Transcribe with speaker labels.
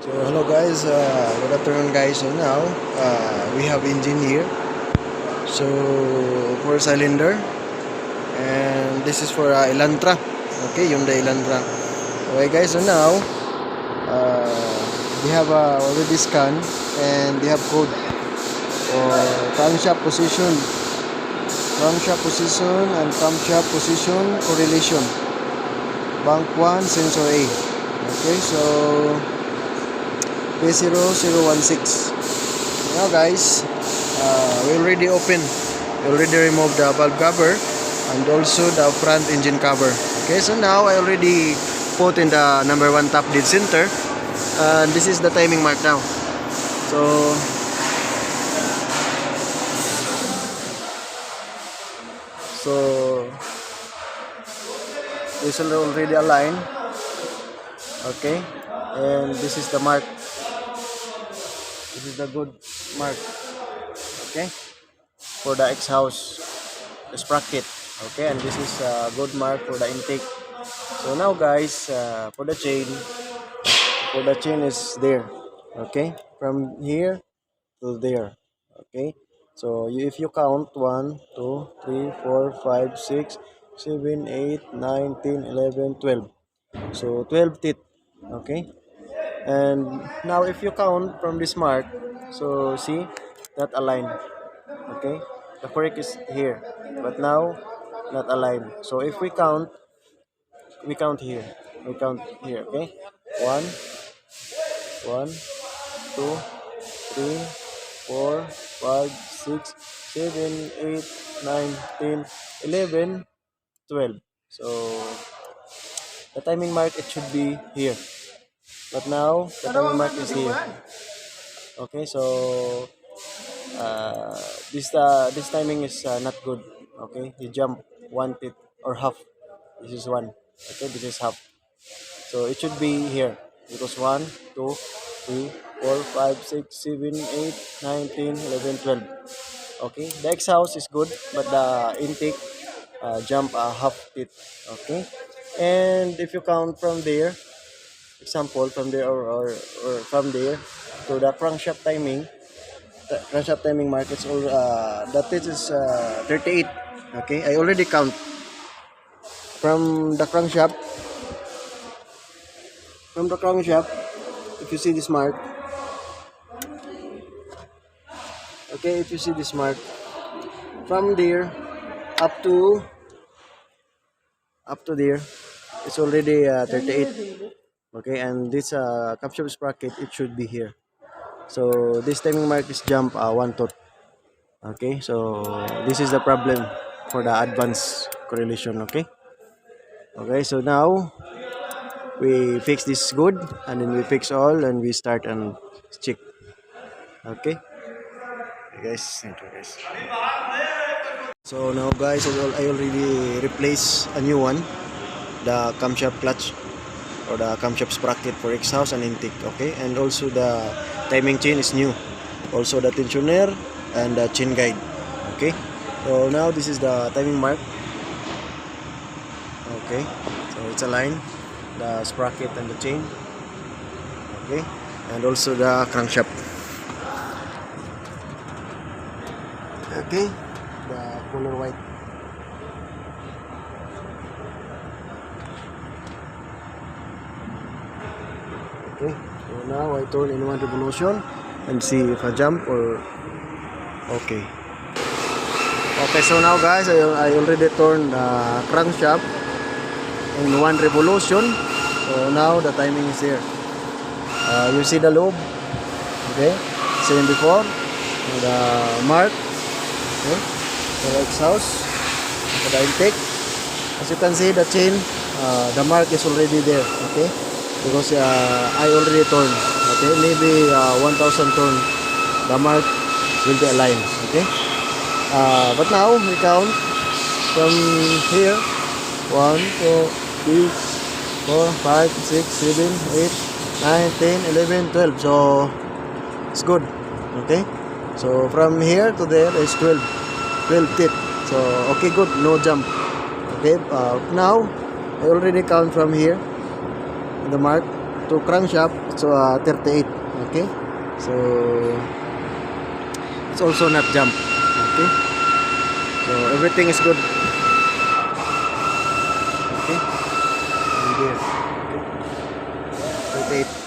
Speaker 1: So hello guys, good afternoon guys. So now we have engine here. So for cylinder, and this is for Elantra. Okay, Hyundai Elantra. Okay guys, so now we have already scanned and we have code for crankshaft position and camshaft position correlation. Bank 1 sensor A. Okay, so P0016. Now guys, we already removed the valve cover and also the front engine cover. Okay, so now I already put in the number 1 top dead center, and this is the timing mark now. So this is already aligned. Okay, and this is the mark. This is the good mark. Okay, for the exhaust sprocket. Okay, and this is a good mark for the intake. So now guys, for the chain is there. Okay, from here to there. Okay, so if you count 1 2 3 4 5 6 7 8 9 10 11 12, so 12 teeth. Okay, and now if you count from this mark, so see that align. Okay, the correct is here, but now not aligned. So if we count here, okay, one, one, two, three, 4, 5, 6, 7, 8, 9, 10, 11, 12. So the timing mark, it should be here, but now the timing mark is here. Okay, so this timing is not good. Okay, you jump one teeth or half. This is one. Okay, this is half. So it should be here because 1, 2, 3, 4, 5, 6, 7, 8, 9, 10, 11, 12. Okay, the exhaust is good, but the intake jump a half teeth. Okay, and if you count from there, example from there or from there to the crankshaft timing, the crankshaft timing mark, it's all that is 38. Okay, I already count from the crankshaft. From the crankshaft, if you see this mark, okay, if you see this mark, from there up to there, it's already 38. Okay, and this capsule sprocket, it should be here. So this timing mark is jump one tooth. Okay, so this is the problem for the advanced correlation. Okay, so now we fix this good, and then we fix all, and we start and check. Okay, guys, thank you guys. So now guys, I already replaced a new one, the camshaft clutch or the camshaft sprocket for exhaust and intake. Okay, and also the timing chain is new, also the tensioner and the chain guide. Okay, so now this is the timing mark. Okay, so it's aligned, the sprocket and the chain. Okay, and also the crankshaft. Okay, the color white. Okay, so now I turn in 1 revolution and see if I jump or okay. Okay, so now guys, I already turned the crankshaft in 1 revolution. So now the timing is here. You see the lobe, okay, same before, the mark, okay, the exhaust, the intake. As you can see, the chain, the mark is already there. Okay, because I already turned. Okay, maybe 1000 turn, the mark will be aligned. Okay, but now we count from here: 1, 2, 3, 4, 5, 6, 7, 8, 9, 10, 11, 12. So it's good. Okay, so from here to there is 12 teeth. So okay, good, no jump. Okay, now I already count from here the mark. to crankshaft, so 38. Okay, so it's also not jump. Okay, so everything is good. Okay, and there. Okay, 38.